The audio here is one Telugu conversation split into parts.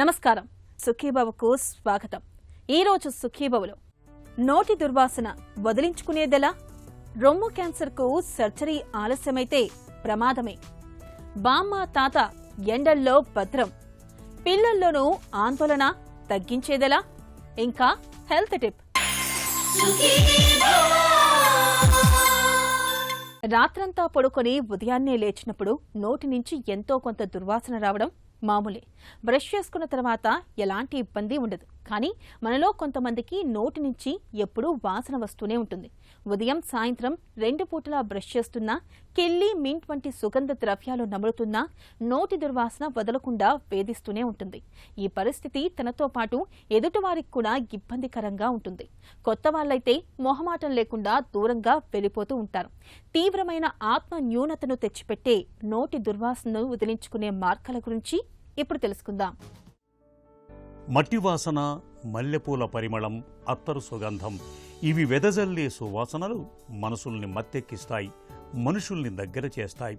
నమస్కారం. సుఖీభవకు స్వాగతం. ఈరోజు సుఖీభవలో నోటి దుర్వాసన వదిలించుకునేదెలా? రొమ్ము క్యాన్సర్కు సర్జరీ ఆలస్యమైతే ప్రమాదమే. బామ్మ తాత ఎండల్లో భద్రం. పిల్లల్లోనూ ఆందోళన తగ్గించేదెలా? ఇంకా హెల్త్ టిప్. రాత్రంతా పడుకొని ఉదయాన్నే లేచినప్పుడు నోటి నుంచి ఎంతో కొంత దుర్వాసన రావడం మామూలే. బ్రష్ చేసుకున్న తర్వాత ఎలాంటి ఇబ్బంది ఉండదు. కానీ మనలో కొంతమందికి నోటి నుంచి ఎప్పుడూ వాసన వస్తూనే ఉంటుంది. ఉదయం సాయంత్రం 2 పూటలా బ్రష్ చేస్తున్నా, కిల్లి, మింట్ వంటి సుగంధ ద్రవ్యాలు నములుతున్నా నోటి దుర్వాసన వదలకుండా వేధిస్తూనే ఉంటుంది. ఈ పరిస్థితి తనతో పాటు ఎదుటివారికి కూడా ఇబ్బందికరంగా ఉంటుంది. కొత్త వాళ్లైతే మొహమాటం లేకుండా దూరంగా వెళ్లిపోతూ ఉంటారు. తీవ్రమైన ఆత్మ న్యూనతను తెచ్చిపెట్టే నోటి దుర్వాసనను వదిలించుకునే మార్గాల గురించి ఇప్పుడు తెలుసుకుందాం. మట్టి వాసన, మల్లెపూల పరిమళం, అత్తరు సుగంధం ఇవి వెదజల్లే సువాసనలు మనసుల్ని మత్తెక్కిస్తాయి, మనుషుల్ని దగ్గర చేస్తాయి.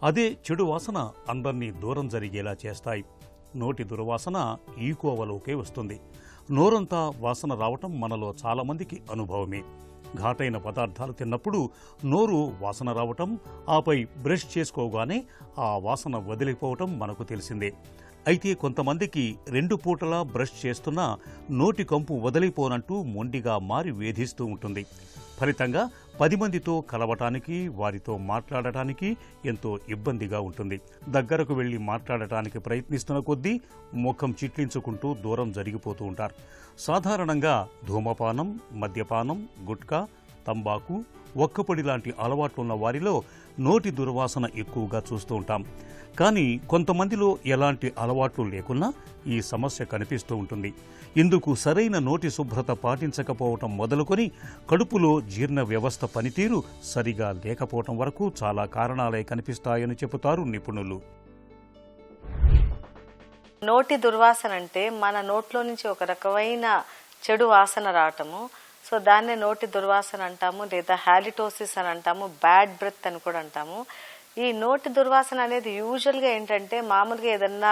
అదే చెడు వాసన అందర్నీ దూరం జరిగేలా చేస్తాయి. నోటి దుర్వాసన ఈ కోవలోకే వస్తుంది. నోరంతా వాసన రావటం మనలో చాలామందికి అనుభవమే. ఘాటైన పదార్థాలు తిన్నప్పుడు నోరు వాసన రావటం, ఆపై బ్రష్ చేసుకోగానే ఆ వాసన వదిలిపోవటం మనకు తెలిసిందే. అయితే కొంతమందికి 2 పూటలా బ్రష్ చేస్తున్నా నోటి కంపు వదిలిపోనంటూ మొండిగా మారి వేధిస్తూ ఉంటుంది. ఫలితంగా 10 మందితో కలవటానికి, వారితో మాట్లాడటానికి ఎంతో ఇబ్బందిగా ఉంటుంది. దగ్గరకు వెళ్లి మాట్లాడటానికి ప్రయత్నిస్తున్న కొద్దీ ముఖం చిట్లించుకుంటూ దూరం జరిగిపోతూ ఉంటారు. సాధారణంగా ధూమపానం, మద్యపానం, గుట్కా, తంబాకు, ఒక్కపొడి లాంటి అలవాట్లున్న వారిలో నోటి దుర్వాసన ఎక్కువగా చూస్తూ ఉంటాం. కానీ కొంతమందిలో ఎలాంటి అలవాట్లు లేకున్నా ఈ సమస్య కనిపిస్తూ ఉంటుంది. ఇందుకు సరైన నోటి శుభ్రత పాటించకపోవటం మొదలుకొని కడుపులో జీర్ణ వ్యవస్థ పనితీరు సరిగా లేకపోవటం వరకు చాలా కారణాలే కనిపిస్తాయని చెబుతారు నిపుణులు. నోటి దుర్వాసన అంటే మన నోట్లో నుంచి ఒక రకమైన చెడు వాసన రావటము. సో దాన్నే నోటి దుర్వాసన అంటాము, లేదా హాలిటోసిస్ అని అంటాము, బ్యాడ్ బ్రెత్ అని కూడా అంటాము. ఈ నోటి దుర్వాసన అనేది యూజువల్గా ఏంటంటే మామూలుగా ఏదన్నా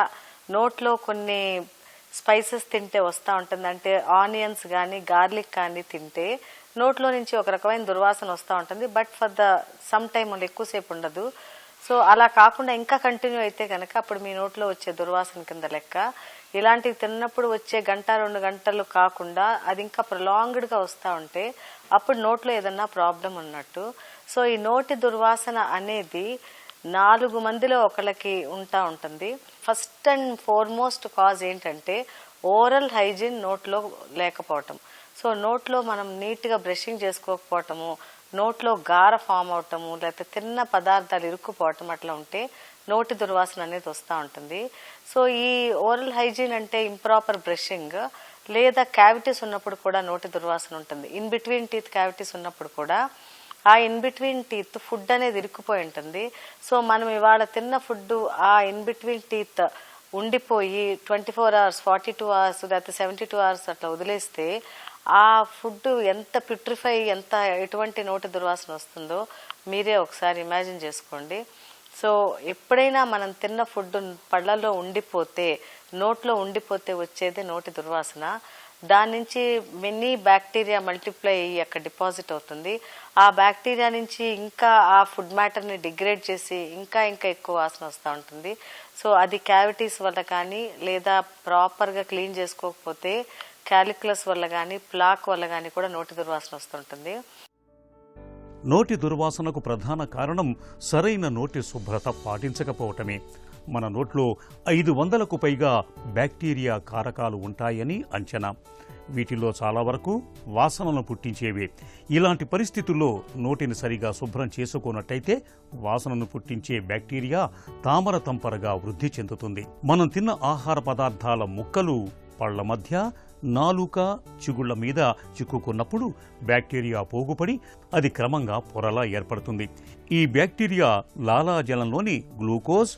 నోట్లో కొన్ని స్పైసెస్ తింటే వస్తూ ఉంటుంది. అంటే ఆనియన్స్ కానీ గార్లిక్ కానీ తింటే నోట్లో నుంచి ఒక రకమైన దుర్వాసన వస్తూ ఉంటుంది. But for the sum time ఎక్కువసేపు ఉండదు. సో అలా కాకుండా ఇంకా కంటిన్యూ అయితే కనుక అప్పుడు మీ నోట్లో వచ్చే దుర్వాసన కింద లెక్క. ఇలాంటివి తిన్నప్పుడు వచ్చే 1-2 గంటలు కాకుండా అది ఇంకా ప్రొలాంగ్డ్గా వస్తూ ఉంటే అప్పుడు నోట్లో ఏదన్నా ప్రాబ్లం ఉన్నట్టు. సో ఈ నోటి దుర్వాసన అనేది 4 మందిలో ఒకళ్ళకి ఉంటుంది. ఫస్ట్ అండ్ ఫార్మోస్ట్ కాజ్ ఏంటంటే ఓరల్ హైజీన్ నోట్లో లేకపోవటం. సో నోట్లో మనం నీట్గా బ్రషింగ్ చేసుకోకపోవటము, నోట్లో గార ఫామ్ అవటము, లేకపోతే తిన్న పదార్థాలు ఇరుక్కుపోవటం అట్లా ఉంటే నోటి దుర్వాసన అనేది వస్తూ ఉంటుంది. సో ఈ ఓరల్ హైజీన్ అంటే ఇంప్రాపర్ బ్రషింగ్, లేదా క్యావిటీస్ ఉన్నప్పుడు కూడా నోటి దుర్వాసన ఉంటుంది. ఇన్ బిట్వీన్ టీత్ క్యావిటీస్ ఉన్నప్పుడు కూడా ఆ ఇన్ బిట్వీన్ టీత్ ఫుడ్ అనేది ఇరుక్కుపోయి ఉంటుంది. సో మనం ఇవాళ తిన్న ఫుడ్ ఆ ఇన్ బిట్వీన్ టీత్ ఉండిపోయి 24 hours, 42 hours, లేకపోతే 72 hours అట్లా వదిలేస్తే ఆ ఫుడ్ ఎంత ప్యూట్రిఫై, ఎటువంటి నోటి దుర్వాసన వస్తుందో మీరే ఒకసారి ఇమాజిన్ చేసుకోండి. సో ఎప్పుడైనా మనం తిన్న ఫుడ్ పళ్ళల్లో ఉండిపోతే, నోట్లో ఉండిపోతే వచ్చేదే నోటి దుర్వాసన. దాని నుంచి మెనీ బ్యాక్టీరియా మల్టిప్లై అయ్యి అక్కడ డిపాజిట్ అవుతుంది. ఆ బ్యాక్టీరియా నుంచి ఇంకా ఆ ఫుడ్ మ్యాటర్ని డిగ్రేడ్ చేసి ఇంకా ఎక్కువ వాసన వస్తూ ఉంటుంది. సో అది క్యావిటీస్ వల్ల కానీ, లేదా ప్రాపర్గా క్లీన్ చేసుకోకపోతే క్యాలిక్యులస్ వల్ల కానీ, ప్లాక్ వల్ల కానీ కూడా నోటి దుర్వాసన వస్తుంటుంది. నోటి దుర్వాసనకు ప్రధాన కారణం సరైన నోటి శుభ్రత పాటించకపోవటమే. మన నోట్లో 500కు పైగా బ్యాక్టీరియా కారకాలు ఉంటాయని అంచనా. వీటిలో చాలా వరకు వాసనను పుట్టించేవే. ఇలాంటి పరిస్థితుల్లో నోటిని సరిగా శుభ్రం చేసుకోనట్టయితే వాసనను పుట్టించే బ్యాక్టీరియా తామర తంపరగా వృద్ధి చెందుతుంది. మనం తిన్న ఆహార పదార్థాల ముక్కలు పళ్ల మధ్య, నాలుక, చిగుళ్ల మీద చిక్కుకున్నప్పుడు బ్యాక్టీరియా పోగుపడి అది క్రమంగా పొరలా ఏర్పడుతుంది. ఈ బ్యాక్టీరియా లాలాజలంలోని గ్లూకోజ్,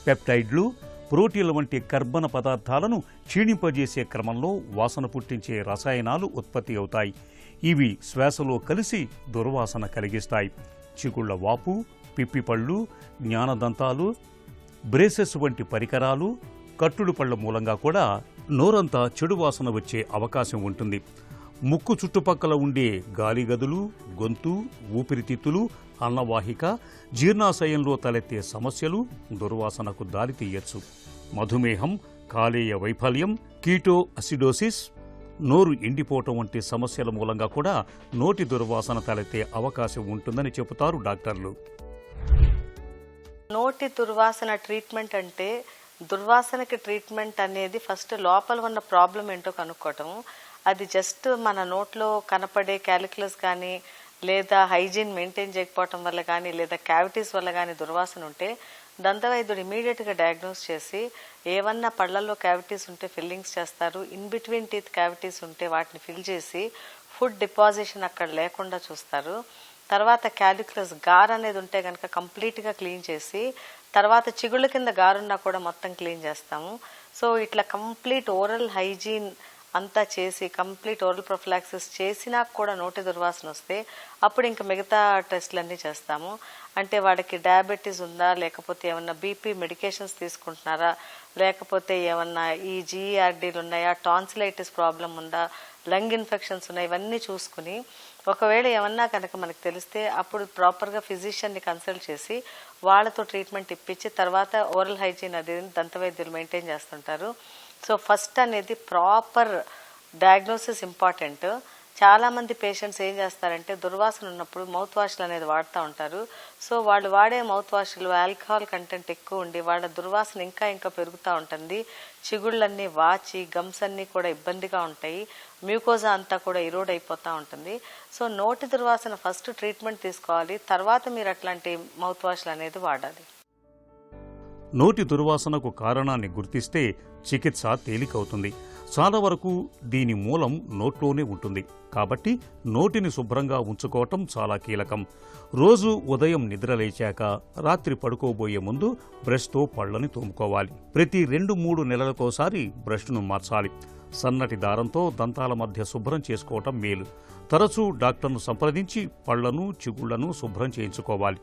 పెప్టైడ్లు, ప్రోటీన్ల వంటి కర్బన పదార్థాలను క్షీణింపజేసే క్రమంలో వాసన పుట్టించే రసాయనాలు ఉత్పత్తి అవుతాయి. ఇవి శ్వాసలో కలిసి దుర్వాసన కలిగిస్తాయి. చిగుళ్ల వాపు, పిప్పిపళ్ళు, జ్ఞానదంతాలు, బ్రేసెస్ వంటి పరికరాలు, కట్టుడు పళ్ళ మూలంగా కూడా నోరంతా చెడు వాసన వచ్చే అవకాశం ఉంటుంది. ముక్కు చుట్టుపక్కల ఉండే గాలి గదులు, గొంతు, ఊపిరితిత్తులు, అన్నవాహిక, జీర్ణాశయంలో తలెత్తే సమస్యలు దుర్వాసనకు దారితీయచ్చు. మధుమేహం, కాలేయ వైఫల్యం, కీటో అసిడోసిస్, నోరు ఎండిపోవటం వంటి సమస్యల మూలంగా కూడా నోటి దుర్వాసన తలెత్తే అవకాశం ఉంటుందని చెబుతారు డాక్టర్లు. నోటి దుర్వాసన ట్రీట్మెంట్ అంటే, దుర్వాసనకి ట్రీట్మెంట్ అనేది ఫస్ట్ లోపల ఉన్న ప్రాబ్లం ఏంటో కనుక్కోవటం. అది జస్ట్ మన నోట్లో కనపడే క్యాలిక్యులస్ కానీ, లేదా హైజీన్ మెయింటైన్ చేయకపోవటం వల్ల కానీ, లేదా క్యావిటీస్ వల్ల కానీ దుర్వాసన ఉంటే దంతవైద్యుడు ఇమీడియట్గా డయాగ్నోస్ చేసి ఏమన్నా పళ్ళల్లో క్యావిటీస్ ఉంటే ఫిల్లింగ్స్ చేస్తారు. ఇన్ బిట్వీన్ టీత్ క్యావిటీస్ ఉంటే వాటిని ఫిల్ చేసి ఫుడ్ డిపాజిషన్ అక్కడ లేకుండా చూస్తారు. తర్వాత క్యాలిక్యులస్ గార్ అనేది ఉంటే కనుక కంప్లీట్గా క్లీన్ చేసి, తర్వాత చిగుళ్ళ కింద గారున్నా కూడా మొత్తం క్లీన్ చేస్తాము. సో ఇట్లా కంప్లీట్ ఓరల్ హైజీన్ అంతా చేసి, కంప్లీట్ ఓరల్ ప్రొఫిలాక్సిస్ చేసినా కూడా నోటి దుర్వాసన వస్తే అప్పుడు ఇంకా మిగతా టెస్టులన్నీ చేస్తాము. అంటే వాడికి డయాబెటీస్ ఉందా, లేకపోతే ఏమన్నా బీపీ మెడికేషన్స్ తీసుకుంటున్నారా, లేకపోతే ఏమన్నా ఈ జీఈఆర్డీలు ఉన్నాయా, టాన్సిలైటిస్ ప్రాబ్లం ఉందా, లంగ్ ఇన్ఫెక్షన్స్ ఉన్నాయి, ఇవన్నీ చూసుకుని ఒకవేళ ఏమన్నా కనుక మనకు తెలిస్తే అప్పుడు ప్రాపర్గా ఫిజిషియన్ని కన్సల్ట్ చేసి వాళ్ళతో ట్రీట్మెంట్ ఇప్పించి తర్వాత ఓరల్ హైజీన్ అనేది దంతవైద్యులు మెయింటైన్ చేస్తుంటారు. సో ఫస్ట్ అనేది ప్రాపర్ డయాగ్నోసిస్ ఇంపార్టెంట్. చాలామంది పేషెంట్స్ ఏం చేస్తారంటే దుర్వాసన ఉన్నప్పుడు మౌత్ వాష్లు అనేది వాడుతూ ఉంటారు. సో వాళ్ళు వాడే మౌత్ వాష్లు ఆల్కహాల్ కంటెంట్ ఎక్కువ ఉండి వాళ్ళ దుర్వాసన ఇంకా పెరుగుతూ ఉంటుంది. చిగుళ్ళన్నీ వాచి, గమ్స్ అన్నీ కూడా ఇబ్బందిగా ఉంటాయి. మ్యూకోజా అంతా కూడా ఇరోడ్ అయిపోతూ ఉంటుంది. సో నోటి దుర్వాసన ఫస్ట్ ట్రీట్మెంట్ తీసుకోవాలి, తర్వాత మీరు అట్లాంటి మౌత్ వాష్లు అనేది వాడాలి. నోటి దుర్వాసనకు కారణాన్ని గుర్తిస్తే చికిత్స తేలికవుతుంది. చాలా వరకు దీని మూలం నోట్లోనే ఉంటుంది. కాబట్టి నోటిని శుభ్రంగా ఉంచుకోవటం చాలా కీలకం. రోజు ఉదయం నిద్రలేచాక, రాత్రి పడుకోబోయే ముందు బ్రష్తో పళ్లని తోముకోవాలి. ప్రతి 2-3 నెలలకోసారి బ్రష్ను మార్చాలి. సన్నటి దారంతో దంతాల మధ్య శుభ్రం చేసుకోవటం మేలు. తరచూ డాక్టర్ను సంప్రదించి పళ్లను, చిగుళ్లను శుభ్రం చేయించుకోవాలి.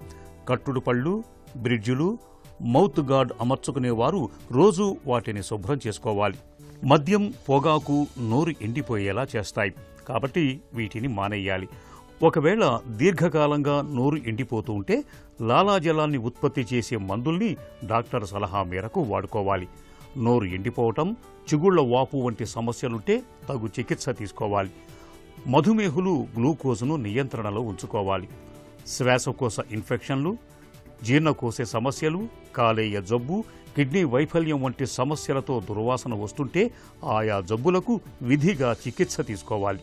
కట్టుడు పళ్ళు, బ్రిడ్జులు, మౌత్ గార్డ్ అమర్చుకునేవారు రోజూ వాటిని శుభ్రం చేసుకోవాలి. మద్యం, పొగాకు నోరు ఎండిపోయేలా చేస్తాయి. కాబట్టి వీటిని మానేయాలి. ఒకవేళ దీర్ఘకాలంగా నోరు ఎండిపోతూ ఉంటే లాలాజలాన్ని ఉత్పత్తి చేసే మందుల్ని డాక్టర్ సలహా మేరకు వాడుకోవాలి. నోరు ఎండిపోవటం, చిగుళ్ల వాపు వంటి సమస్యలుంటే తగు చికిత్స తీసుకోవాలి. మధుమేహులు గ్లూకోజును నియంత్రణలో ఉంచుకోవాలి. శ్వాసకోశ ఇన్ఫెక్షన్లు, జీర్ణకోశ సమస్యలు, కాలేయ జబ్బు, కిడ్నీ వైఫల్యం వంటి సమస్యలతో దుర్వాసన వస్తుంటే ఆయా జబ్బులకు విధిగా చికిత్స తీసుకోవాలి.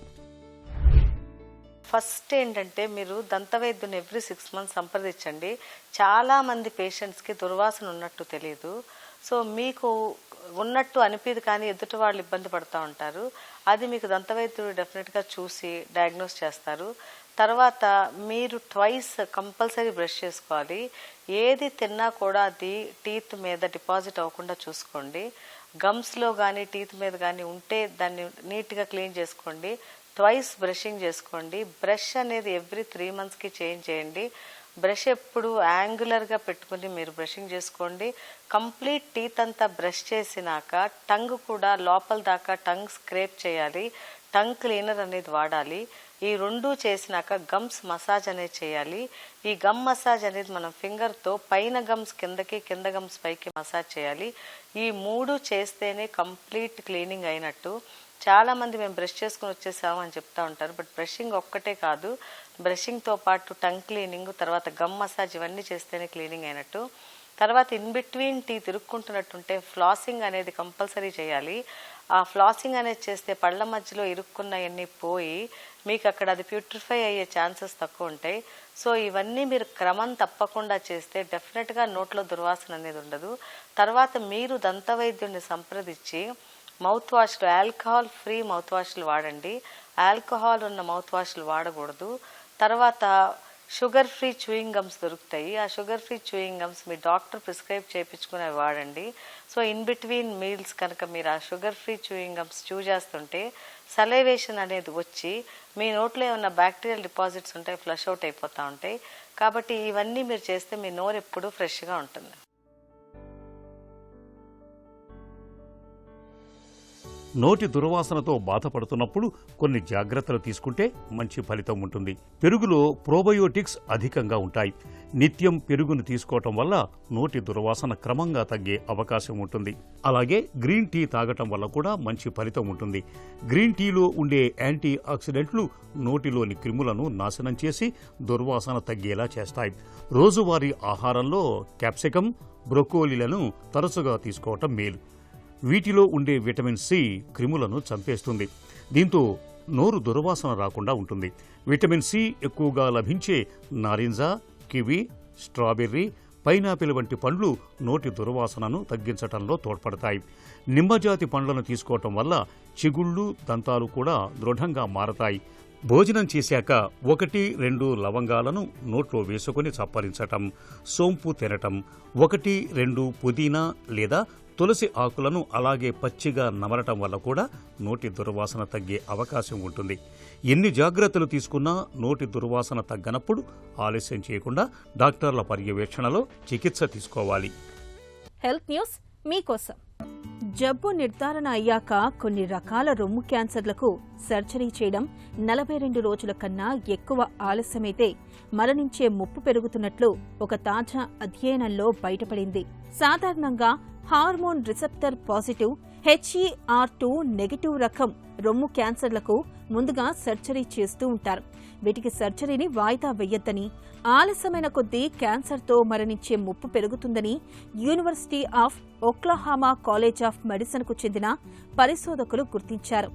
ఫస్ట్ ఏంటంటే మీరు దంతవైద్యుని ఎవ్రీ 6 months సంప్రదించండి. చాలామంది పేషెంట్స్కి దుర్వాసన ఉన్నట్టు తెలియదు. సో మీకు ఉన్నట్టు అనిపిది కానీ ఎదుటి వాళ్ళు ఇబ్బంది పడుతూ ఉంటారు. అది మీకు దంతవైద్యుడు డెఫినెట్గా చూసి డయాగ్నోస్ చేస్తారు. తర్వాత మీరు ట్వైస్ కంపల్సరీ బ్రష్ చేసుకోవాలి. ఏది తిన్నా కూడా అది టీత్ మీద డిపాజిట్ అవ్వకుండా చూసుకోండి. గమ్స్లో కానీ టీత్ మీద కానీ ఉంటే దాన్ని నీట్గా క్లీన్ చేసుకోండి. ట్వైస్ బ్రషింగ్ చేసుకోండి. బ్రష్ అనేది ఎవ్రీ 3 monthsకి చేంజ్ చేయండి. బ్రష్ ఎప్పుడు యాంగులర్గా పెట్టుకుని మీరు బ్రషింగ్ చేసుకోండి. కంప్లీట్ టీత్ అంతా బ్రష్ చేసినాక టంగ్ కూడా లోపల దాకా టంగ్ స్క్రేప్ చేయాలి. టంగ్ క్లీనర్ అనేది వాడాలి. ఈ 2 చేసినాక గమ్స్ మసాజ్ అనేది చేయాలి. ఈ గమ్ మసాజ్ అనేది మనం ఫింగర్తో పైన గమ్స్ కిందకి, కింద గమ్స్ పైకి మసాజ్ చేయాలి. ఈ 3 చేస్తేనే కంప్లీట్ క్లీనింగ్ అయినట్టు. చాలామంది మేము బ్రష్ చేసుకుని వచ్చేసాము అని చెప్తా ఉంటారు. బట్ బ్రషింగ్ ఒక్కటే కాదు, బ్రషింగ్తో పాటు టంగ్ క్లీనింగ్, తర్వాత గమ్ మసాజ్ ఇవన్నీ చేస్తేనే క్లీనింగ్ అయినట్టు. తర్వాత ఇన్ బిట్వీన్ టీత్ ఇరుక్కుంటున్నట్టుంటే ఫ్లాసింగ్ అనేది కంపల్సరీ చేయాలి. ఆ ఫ్లాసింగ్ అనేది చేస్తే పళ్ళ మధ్యలో ఇరుక్కున్నవన్నీ పోయి మీకు అక్కడ అది ప్యూట్రిఫై అయ్యే ఛాన్సెస్ తక్కువ ఉంటాయి. సో ఇవన్నీ మీరు క్రమం తప్పకుండా చేస్తే డెఫినెట్గా నోట్లో దుర్వాసన అనేది ఉండదు. తర్వాత మీరు దంతవైద్యుడిని సంప్రదించి మౌత్ వాష్లు, ఆల్కహాల్ ఫ్రీ మౌత్ వాష్లు వాడండి. ఆల్కహాల్ ఉన్న మౌత్ వాష్లు వాడకూడదు. తర్వాత షుగర్ ఫ్రీ చూయింగ్ గమ్స్ దొరుకుతాయి. ఆ షుగర్ ఫ్రీ చూయింగ్ గమ్స్ మీ డాక్టర్ ప్రిస్క్రైబ్ చేయించుకుని అవి వాడండి. సో ఇన్ బిట్వీన్ మీల్స్ కనుక మీరు ఆ షుగర్ ఫ్రీ చూయింగ్ గమ్స్ చూ చేస్తుంటే సలైవేషన్ అనేది వచ్చి మీ నోట్లో ఏమన్నా బ్యాక్టీరియల్ డిపాజిట్స్ ఉంటాయి, ఫ్లష్ అవుట్ అయిపోతూ ఉంటాయి. కాబట్టి ఇవన్నీ మీరు చేస్తే మీ నోరు ఎప్పుడూ ఫ్రెష్గా ఉంటుంది. నోటి దుర్వాసనతో బాధపడుతున్నప్పుడు కొన్ని జాగ్రత్తలు తీసుకుంటే మంచి ఫలితం ఉంటుంది. పెరుగులో ప్రోబయోటిక్స్ అధికంగా ఉంటాయి. నిత్యం పెరుగును తీసుకోవటం వల్ల నోటి దుర్వాసన క్రమంగా తగ్గే అవకాశం ఉంటుంది. అలాగే గ్రీన్ టీ తాగటం వల్ల కూడా మంచి ఫలితం ఉంటుంది. గ్రీన్ టీలో ఉండే యాంటీ ఆక్సిడెంట్లు నోటిలోని క్రిములను నాశనం చేసి దుర్వాసన తగ్గేలా చేస్తాయి. రోజువారీ ఆహారంలో క్యాప్సికం, బ్రొకోలీలను తరచుగా తీసుకోవటం మేలు. వీటిలో ఉండే విటమిన్ సి క్రిములను చంపేస్తుంది. దీంతో నోరు దుర్వాసన రాకుండా ఉంటుంది. విటమిన్ సి ఎక్కువగా లభించే నారింజ, కివి, స్ట్రాబెర్రీ, పైనాపిల్ వంటి పండ్లు నోటి దుర్వాసనను తగ్గించటంలో తోడ్పడతాయి. నిమ్మజాతి పండ్లను తీసుకోవటం వల్ల చిగుళ్ళు, దంతాలు కూడా దృఢంగా మారతాయి. భోజనం చేశాక 1-2 లవంగాలను నోట్లో వేసుకుని చప్పరించటం, సోంపు తినటం, 1-2 పుదీనా లేదా తులసి ఆకులను అలాగే పచ్చిగా నమలటం వల్ల కూడా నోటి దుర్వాసన తగ్గే అవకాశం ఉంటుంది. ఎన్ని జాగ్రత్తలు తీసుకున్నా నోటి దుర్వాసన తగ్గనప్పుడు ఆలస్యం చేయకుండా డాక్టర్ల పర్యవేక్షణలో చికిత్స తీసుకోవాలి. హెల్త్ న్యూస్ మీకోసం. జబ్బు నిర్ధారణ అయ్యాక కొన్ని రకాల రొమ్ము క్యాన్సర్లకు సర్జరీ చేయడం 42 రోజుల కన్నా ఎక్కువ ఆలస్యమైతే మరణించే ముప్పు పెరుగుతున్నట్లు ఒక తాజా అధ్యయనంలో బయటపడింది. సాధారణంగా hormone receptor positive HER2 negative రకం రొమ్ము క్యాన్సర్లకు ముందుగా సర్జరీ చేస్తూ ఉంటారు. వీటికి సర్జరీని వాయిదా వెయ్యొద్దని, ఆలస్యమైన కొద్దీ క్యాన్సర్తో మరణించే ముప్పు పెరుగుతుందని University of Oklahoma College of మెడిసిన్కు చెందిన పరిశోధకులు గుర్తించారు.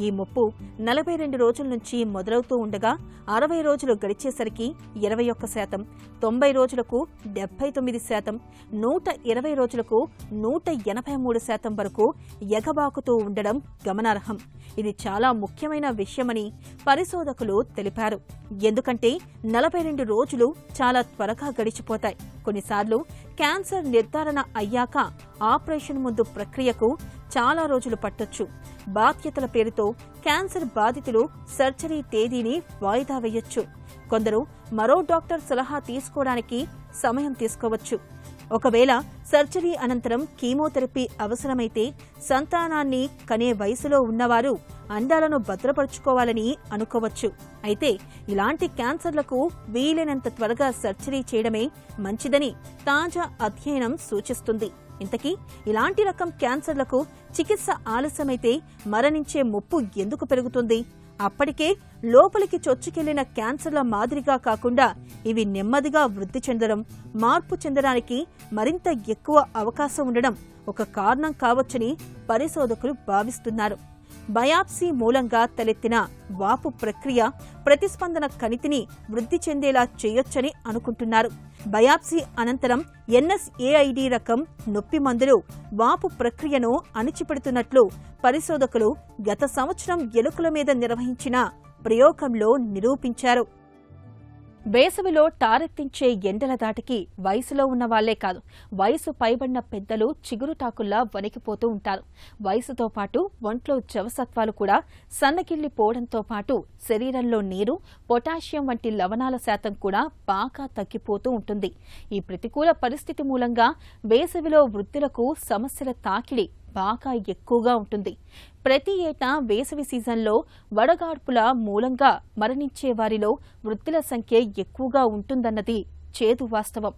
ఈ ముప్పు 42 రోజుల నుంచి మొదలవుతూ ఉండగా 60 రోజులు గడిచేసరికి 21%, 90 రోజులకు 79%, 120 రోజులకు 183% వరకు ఎగబాకుతూ ఉండడం గమనార్హం. ఇది చాలా ముఖ్యమైన విషయమని పరిశోధకులు తెలిపారు. ఎందుకంటే 42 రోజులు చాలా త్వరగా గడిచిపోతాయి. కొన్నిసార్లు క్యాన్సర్ నిర్ధారణ అయ్యాక ఆపరేషన్ ముందు ప్రక్రియకు చాలా రోజులు పట్టొచ్చు. బాధ్యతల పేరుతో క్యాన్సర్ బాధితులు సర్జరీ తేదీని వాయిదా వేయొచ్చు. కొందరు మరో డాక్టర్ సలహా తీసుకోవడానికి సమయం తీసుకోవచ్చు. ఒకవేళ సర్జరీ అనంతరం కీమోథెరపీ అవసరమైతే సంతానాన్ని కనే వయసులో ఉన్నవారు అండాలను భద్రపరుచుకోవాలని అనుకోవచ్చు. అయితే ఇలాంటి క్యాన్సర్లకు వీలైనంత త్వరగా సర్జరీ చేయడమే మంచిదని తాజా అధ్యయనం సూచిస్తుంది. ఇంతకీ ఇలాంటి రకం క్యాన్సర్లకు చికిత్స ఆలస్యమైతే మరణించే ముప్పు ఎందుకు పెరుగుతుంది? అప్పటికే లోపలికి చొచ్చుకెళ్లిన క్యాన్సర్ల మాదిరిగా కాకుండా ఇవి నెమ్మదిగా వృద్ధి చెందడం, మార్పు చెందడానికి మరింత ఎక్కువ అవకాశం ఉండడం ఒక కారణం కావచ్చని పరిశోధకులు భావిస్తున్నారు. బయాప్సీ మూలంగా తలెత్తిన వాపు ప్రక్రియ ప్రతిస్పందన కణితిని వృద్ధి చెందేలా చేయొచ్చని అనుకుంటున్నారు. బయాప్సీ అనంతరం NSAID రకం నొప్పి మందులు వాపు ప్రక్రియను అణిచిపెడుతున్నట్లు పరిశోధకులు గత సంవత్సరం ఎలుకల మీద నిర్వహించిన ప్రయోగంలో నిరూపించారు. వేసవిలో టారెత్తించే ఎండల దాటికి వయసులో ఉన్న వాళ్లే కాదు, వయసు పైబడిన పెద్దలు చిగురుటాకుల్లా వణికిపోతూ ఉంటారు. వయసుతో పాటు ఒంట్లో జవసత్వాలు కూడా సన్నగిల్లిపోవడంతో పాటు శరీరంలో నీరు, పొటాషియం వంటి లవణాల శాతం కూడా బాగా తగ్గిపోతూ ఉంటుంది. ఈ ప్రతికూల పరిస్థితి మూలంగా వేసవిలో వృద్ధులకు సమస్యల తాకిడి బాగా ఎక్కువగా ఉంటుంది. ప్రతి ఏటా వేసవి సీజన్లో వడగాడ్పుల మూలంగా మరణించే వారిలో వృద్ధుల సంఖ్య ఎక్కువగా ఉంటుందన్నది చేదు వాస్తవం.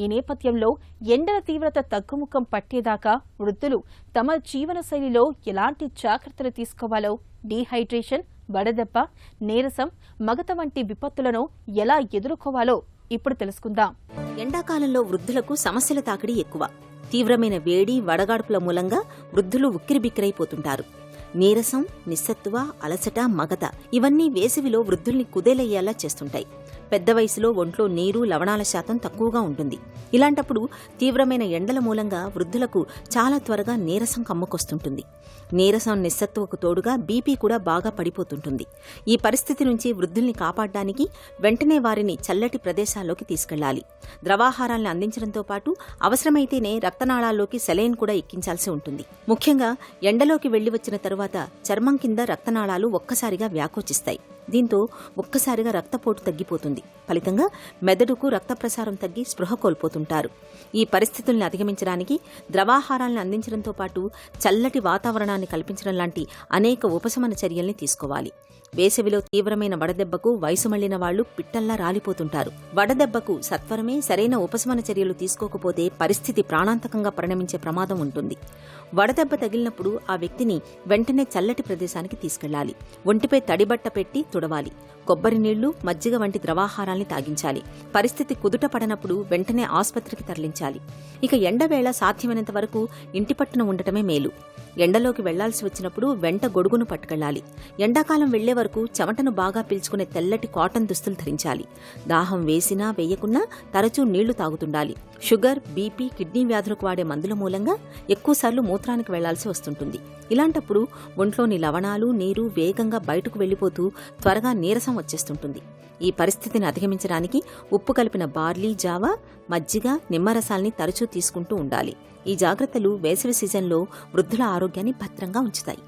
ఈ నేపథ్యంలో ఎండల తీవ్రత తగ్గుముఖం పట్టేదాకా వృద్ధులు తమ జీవనశైలిలో ఎలాంటి జాగ్రత్తలు తీసుకోవాలో, డీహైడ్రేషన్, వడదెబ్బ, నీరసం, మగత వంటి విపత్తులను ఎలా ఎదుర్కోవాలో ఇప్పుడు తెలుసుకుందాం. ఎండాకాలంలో వృద్ధులకు సమస్యల తాకిడి ఎక్కువ. తీవ్రమైన వేడి, వడగాడ్పుల మూలంగా వృద్ధులు ఉక్కిరిబిక్కిరైపోతుంటారు. నీరసం, నిస్సత్తువ, అలసట, మగత ఇవన్నీ వేసవిలో వృద్ధుల్ని కుదేలయ్యేలా చేస్తుంటాయి. పెద్ద వయసులో ఒంట్లో నీరు, లవణాల శాతం తక్కువగా ఉంటుంది. ఇలాంటప్పుడు తీవ్రమైన ఎండల మూలంగా వృద్ధులకు చాలా త్వరగా నీరసం కమ్ముకొస్తుంటుంది. నీరసం, నిస్సత్తువకు తోడుగా బీపీ కూడా బాగా పడిపోతుంటుంది. ఈ పరిస్థితి నుంచి వృద్ధుల్ని కాపాడడానికి వెంటనే వారిని చల్లటి ప్రదేశాల్లోకి తీసుకెళ్లాలి. ద్రవాహారాలను అందించడంతో పాటు అవసరమైతేనే రక్తనాళాల్లోకి సెలైన్ కూడా ఎక్కించాల్సి ఉంటుంది. ముఖ్యంగా ఎండలోకి వెళ్లి వచ్చిన తరువాత చర్మం కింద రక్తనాళాలు ఒక్కసారిగా వ్యాకోచిస్తాయి. దీంతో ఒక్కసారిగా రక్తపోటు తగ్గిపోతుంది. ఫలితంగా మెదడుకు రక్త ప్రసారం తగ్గి స్పృహ కోల్పోతుంటారు. ఈ పరిస్థితుల్ని అధిగమించడానికి ద్రవాహారాలను అందించడంతో పాటు చల్లటి వాతావరణాన్ని కల్పించడం లాంటి అనేక ఉపశమన చర్యల్ని తీసుకోవాలి. వేసవిలో తీవ్రమైన వడదెబ్బకు వయసు మళ్లిన వాళ్లు పిట్టల్లా రాలిపోతుంటారు. వడదెబ్బకు సత్వరమే సరైన ఉపశమన చర్యలు తీసుకోకపోతే పరిస్థితి ప్రాణాంతకంగా పరిణమించే ప్రమాదం ఉంటుంది. వడదెబ్బ తగిలినప్పుడు ఆ వ్యక్తిని వెంటనే చల్లటి ప్రదేశానికి తీసుకెళ్లాలి. ఒంటిపై తడిబట్ట పెట్టి తుడవాలి. కొబ్బరి నీళ్లు, మజ్జిగ వంటి ద్రవాహారాల్ని తాగించాలి. పరిస్థితి కుదుట పడనప్పుడు వెంటనే ఆసుపత్రికి తరలించాలి. ఇక ఎండవేళ సాధ్యమైనంత వరకు ఇంటి పట్టున ఉండటమే మేలు. ఎండలోకి వెళ్లాల్సి వచ్చినప్పుడు వెంట గొడుగును పట్టుకెళ్లాలి. ఎండాకాలం వెళ్లే వరకు చెమటను బాగా పీల్చుకునే తెల్లటి కాటన్ దుస్తులు ధరించాలి. దాహం వేసినా వేయకున్నా తరచూ నీళ్లు తాగుతుండాలి. షుగర్, బీపీ, కిడ్నీ వ్యాధులకు వాడే మందుల మూలంగా ఎక్కువసార్లు మూత్రానికి వెళ్లాల్సి వస్తుంటుంది. ఇలాంటప్పుడు ఒంట్లోని లవణాలు, నీరు వేగంగా బయటకు వెళ్లిపోతూ త్వరగా నీరసం వచ్చేస్తుంటుంది. ఈ పరిస్థితిని అధిగమించడానికి ఉప్పు కలిపిన బార్లీ, జావా, మజ్జిగ, నిమ్మరసాల్ని తరచూ తీసుకుంటూ ఉండాలి. ఈ జాగ్రత్తలు వేసవి సీజన్లో వృద్ధుల ఆరోగ్యాన్ని భద్రంగా ఉంచుతాయి.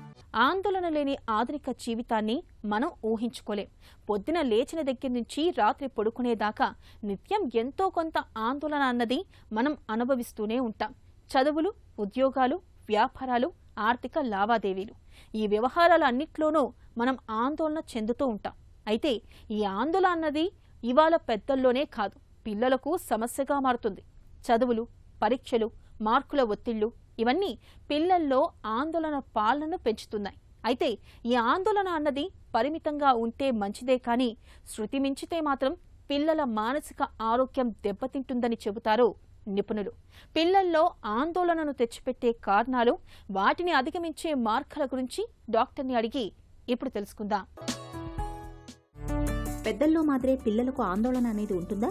ఆందోళన లేని ఆధునిక జీవితాన్ని మనం ఊహించుకోలేం. పొద్దున లేచిన దగ్గర నుంచి రాత్రి పడుకునేదాకా నిత్యం ఎంతో కొంత ఆందోళన అన్నది మనం అనుభవిస్తూనే ఉంటాం. చదువులు, ఉద్యోగాలు, వ్యాపారాలు, ఆర్థిక లావాదేవీలు, ఈ వ్యవహారాలన్నిట్లోనూ మనం ఆందోళన చెందుతూ ఉంటాం. అయితే ఈ ఆందోళన అన్నది ఇవాళ పెద్దల్లోనే కాదు, పిల్లలకు సమస్యగా మారుతుంది. చదువులు, పరీక్షలు, మార్కుల ఒత్తిళ్లు ఇవన్నీ పిల్లల్లో ఆందోళన పాలనను పెంచుతున్నాయి. అయితే ఈ ఆందోళన అన్నది పరిమితంగా ఉంటే మంచిదే, కానీ శృతి మించితే మాత్రం పిల్లల మానసిక ఆరోగ్యం దెబ్బతింటుందని చెబుతారు నిపుణులు. పిల్లల్లో ఆందోళనను తెచ్చిపెట్టే కారణాలు, వాటిని అధిగమించే మార్గాల గురించి డాక్టర్ని అడిగి ఇప్పుడు తెలుసుకుందాం. పెద్దల్లో మాత్రమే పిల్లలకు ఆందోళన అనేది ఉంటుందా?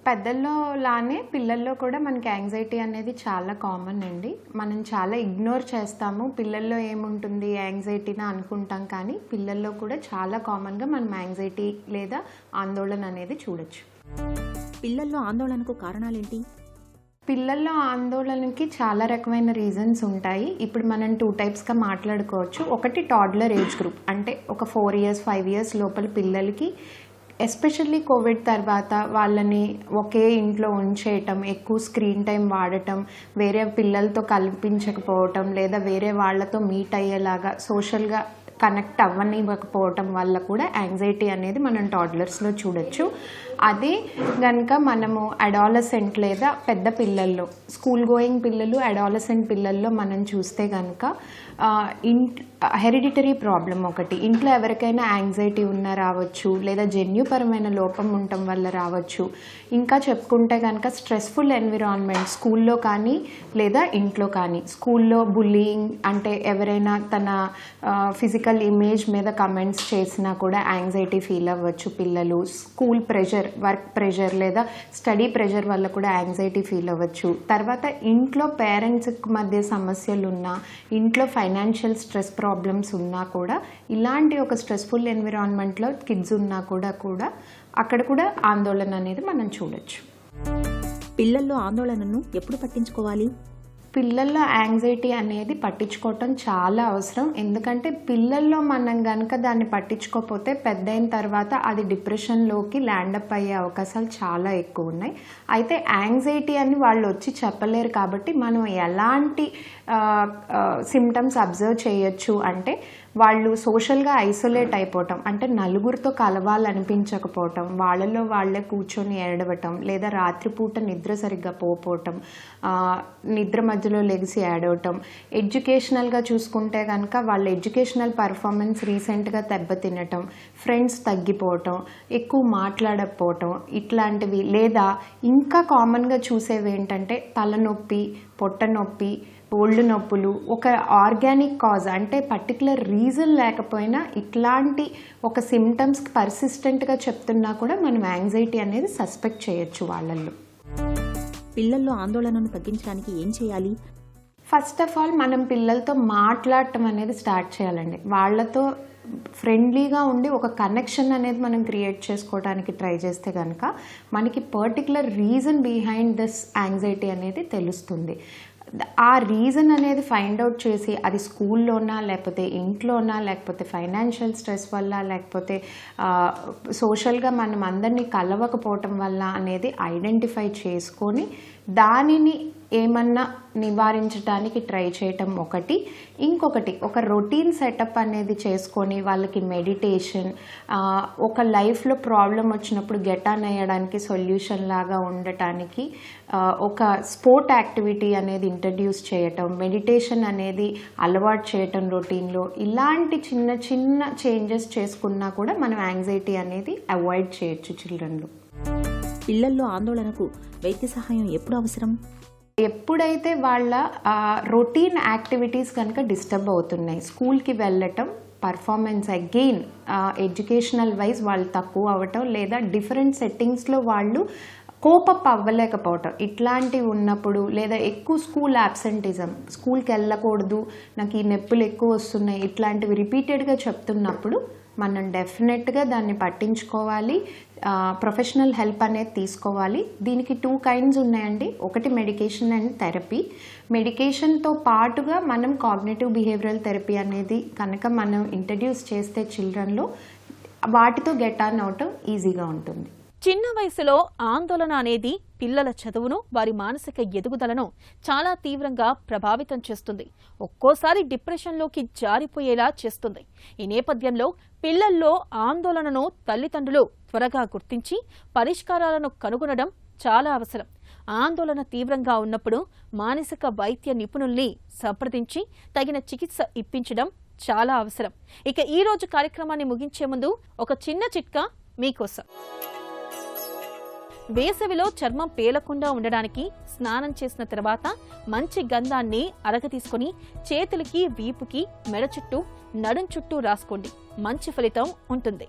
పెద్దల్లో లానే పిల్లల్లో కూడా మనకి యాంగ్జైటీ అనేది చాలా కామన్ అండి. మనం చాలా ఇగ్నోర్ చేస్తాము, పిల్లల్లో ఏముంటుంది యాంగ్జైటీనా అనుకుంటాం, కానీ పిల్లల్లో కూడా చాలా కామన్గా మనం యాంగ్జైటీ లేదా ఆందోళన అనేది చూడొచ్చు. పిల్లల్లో ఆందోళనకు కారణాలేంటి? పిల్లల్లో ఆందోళనకి చాలా రకమైన రీజన్స్ ఉంటాయి. ఇప్పుడు మనం 2 టైప్స్గా మాట్లాడుకోవచ్చు. ఒకటి టాడ్లర్ ఏజ్ గ్రూప్, అంటే ఒక 4 years 5 years లోపల పిల్లలకి, ఎస్పెషల్లీ కోవిడ్ తర్వాత వాళ్ళని ఒకే ఇంట్లో ఉంచేయటం, ఎక్కువ స్క్రీన్ టైం వాడటం, వేరే పిల్లలతో కల్పించకపోవటం లేదా వేరే వాళ్ళతో మీట్ అయ్యేలాగా సోషల్గా కనెక్ట్ అవ్వనివ్వకపోవటం వల్ల కూడా యాంగ్జైటీ అనేది మనం టాడ్లర్స్లో చూడొచ్చు. అదే కనుక మనము అడాలసెంట్ లేదా పెద్ద పిల్లల్లో, స్కూల్ గోయింగ్ పిల్లలు, అడాలసెంట్ పిల్లల్లో మనం చూస్తే కనుక హెరిడిటరీ ప్రాబ్లం ఒకటి, ఇంట్లో ఎవరికైనా యాంగ్జైటీ ఉన్నా రావచ్చు, లేదా జన్యుపరమైన లోపం ఉండటం వల్ల రావచ్చు. ఇంకా చెప్పుకుంటే కనుక స్ట్రెస్ఫుల్ ఎన్విరాన్మెంట్, స్కూల్లో కానీ లేదా ఇంట్లో కానీ. స్కూల్లో బుల్లింగ్ అంటే ఎవరైనా తన ఫిజికల్ ఇమేజ్ మీద కమెంట్స్ చేసినా కూడా యాంగ్జైటీ ఫీల్ అవ్వచ్చు పిల్లలు. స్కూల్ ప్రెషర్, వర్క్ ప్రెషర్ లేదా స్టడీ ప్రెషర్ వల్ల కూడా యాంగ్జైటీ ఫీల్ అవ్వచ్చు. తర్వాత ఇంట్లో పేరెంట్స్ మధ్య సమస్యలు ఉన్నా, ఇంట్లో ఫైనాన్షియల్ స్ట్రెస్ ప్రాబ్లమ్స్ ఉన్నా కూడా, ఇలాంటి ఒక స్ట్రెస్ఫుల్ ఎన్విరాన్మెంట్లో కిడ్స్ ఉన్నా కూడా అక్కడ కూడా ఆందోళన అనేది మనం చూడొచ్చు. పిల్లల్లో ఆందోళనను ఎప్పుడు పట్టించుకోవాలి? పిల్లల్లో యాంగ్జైటీ అనేది పట్టించుకోవటం చాలా అవసరం. ఎందుకంటే పిల్లల్లో మనం కనుక దాన్ని పట్టించుకోకపోతే పెద్దయిన తర్వాత అది డిప్రెషన్లోకి ల్యాండప్ అయ్యే అవకాశాలు చాలా ఎక్కువ ఉన్నాయి. అయితే యాంగ్జైటీ అని వాళ్ళు వచ్చి చెప్పలేరు కాబట్టి మనం ఎలాంటి సిమ్టమ్స్ అబ్జర్వ్ చేయొచ్చు అంటే, వాళ్ళు సోషల్గా ఐసోలేట్ అయిపోవటం, అంటే నలుగురితో కలవాలనిపించకపోవటం, వాళ్ళలో వాళ్ళే కూర్చొని ఏడవటం, లేదా రాత్రిపూట నిద్ర సరిగ్గా పోవటం, నిద్ర మధ్యలో లెగిసి ఏడవటం. ఎడ్యుకేషనల్గా చూసుకుంటే కనుక వాళ్ళ ఎడ్యుకేషనల్ పర్ఫార్మెన్స్ రీసెంట్గా దెబ్బతినటం, ఫ్రెండ్స్ తగ్గిపోవటం, ఎక్కువ మాట్లాడకపోవటం ఇట్లాంటివి. లేదా ఇంకా కామన్గా చూసేవి ఏంటంటే తలనొప్పి, పొట్ట నొప్పి, ఒళ్ళు నొప్పులు. ఒక ఆర్గానిక్ కాజ్ అంటే పర్టికులర్ రీజన్ లేకపోయినా ఇట్లాంటి ఒక సిమ్టమ్స్ పర్సిస్టెంట్గా చెప్తున్నా కూడా మనం యాంగ్జైటీ అనేది సస్పెక్ట్ చేయొచ్చు వాళ్ళల్లో. పిల్లల్లో ఆందోళనను తగ్గించడానికి ఏం చేయాలి? ఫస్ట్ ఆఫ్ ఆల్ మనం పిల్లలతో మాట్లాడటం అనేది స్టార్ట్ చేయాలండి. వాళ్ళతో ఫ్రెండ్లీగా ఉండి ఒక కనెక్షన్ అనేది మనం క్రియేట్ చేసుకోవడానికి ట్రై చేస్తే కనుక మనకి particular reason behind this anxiety అనేది తెలుస్తుంది. ఆ రీజన్ అనేది ఫైండ్ అవుట్ చేసి అది స్కూల్లోనా లేకపోతే ఇంట్లోనా లేకపోతే ఫైనాన్షియల్ స్ట్రెస్ వల్ల లేకపోతే సోషల్గా మనం అందరినీ కలవకపోవటం వల్ల అనేది ఐడెంటిఫై చేసుకొని దానిని ఏమన్నా నివారించడానికి ట్రై చేయటం ఒకటి. ఇంకొకటి ఒక రొటీన్ సెటప్ అనేది చేసుకొని వాళ్ళకి మెడిటేషన్, ఒక లైఫ్లో ప్రాబ్లం వచ్చినప్పుడు గెట్ ఆన్ అయ్యడానికి సొల్యూషన్ లాగా ఉండటానికి ఒక స్పోర్ట్ యాక్టివిటీ అనేది ఇంట్రడ్యూస్ చేయటం, మెడిటేషన్ అనేది అలవాటు చేయటం రొటీన్లో, ఇలాంటి చిన్న చిన్న చేంజెస్ చేసుకున్నా కూడా మనం యాంగ్జైటీ అనేది అవాయిడ్ చేయొచ్చు చిల్డ్రన్లో. పిల్లల్లో ఆందోళనకు వైద్య సహాయం ఎప్పుడు అవసరం? ఎప్పుడైతే వాళ్ళ రొటీన్ యాక్టివిటీస్ కనుక డిస్టర్బ్ అవుతున్నాయి, స్కూల్కి వెళ్ళటం, పర్ఫార్మెన్స్ అగెయిన్ ఎడ్యుకేషనల్ వైజ్ వాళ్ళు తక్కువ అవ్వటం, లేదా డిఫరెంట్ సెట్టింగ్స్లో వాళ్ళు కోపప్ అవ్వలేకపోవటం, ఇట్లాంటివి ఉన్నప్పుడు, లేదా ఎక్కువ స్కూల్ యాబ్సెంటిజం, స్కూల్కి వెళ్ళకూడదు, నాకు ఈ నొప్పులు ఎక్కువ వస్తున్నాయి, ఇట్లాంటివి రిపీటెడ్గా చెప్తున్నప్పుడు మనం డెఫినెట్గా దాన్ని పట్టించుకోవాలి, ప్రొఫెషనల్ హెల్ప్ అనేది తీసుకోవాలి. దీనికి 2 kinds ఉన్నాయండి. ఒకటి మెడికేషన్ అండ్ థెరపీ. మెడికేషన్తో పాటుగా మనం కాగ్నిటివ్ బిహేవియరల్ థెరపీ అనేది కనుక మనం ఇంట్రడ్యూస్ చేస్తే చిల్డ్రన్లో వాటితో గెట్ ఆన్ అవటం ఈజీగా ఉంటుంది. చిన్న వయసులో ఆందోళన అనేది పిల్లల చదువును, వారి మానసిక ఎదుగుదలను చాలా తీవ్రంగా ప్రభావితం చేస్తుంది. ఒక్కోసారి డిప్రెషన్లోకి జారిపోయేలా చేస్తుంది. ఈ నేపథ్యంలో పిల్లల్లో ఆందోళనను తల్లిదండ్రులు త్వరగా గుర్తించి పరిష్కారాలను కనుగొనడం చాలా అవసరం. ఆందోళన తీవ్రంగా ఉన్నప్పుడు మానసిక వైద్య నిపుణుల్ని సంప్రదించి తగిన చికిత్స ఇప్పించడం చాలా అవసరం. ఇక ఈ రోజు కార్యక్రమాన్ని ముగించే ముందు ఒక చిన్న చిట్కా మీకోసం. వేసవిలో చర్మం పేలకుండా ఉండడానికి స్నానం చేసిన తర్వాత మంచి గంధాన్ని అరగతీసుకొని చేతులకి, వీపుకి, మెడ చుట్టూ, నడుం చుట్టూ రాసుకోండి. మంచి ఫలితం ఉంటుంది.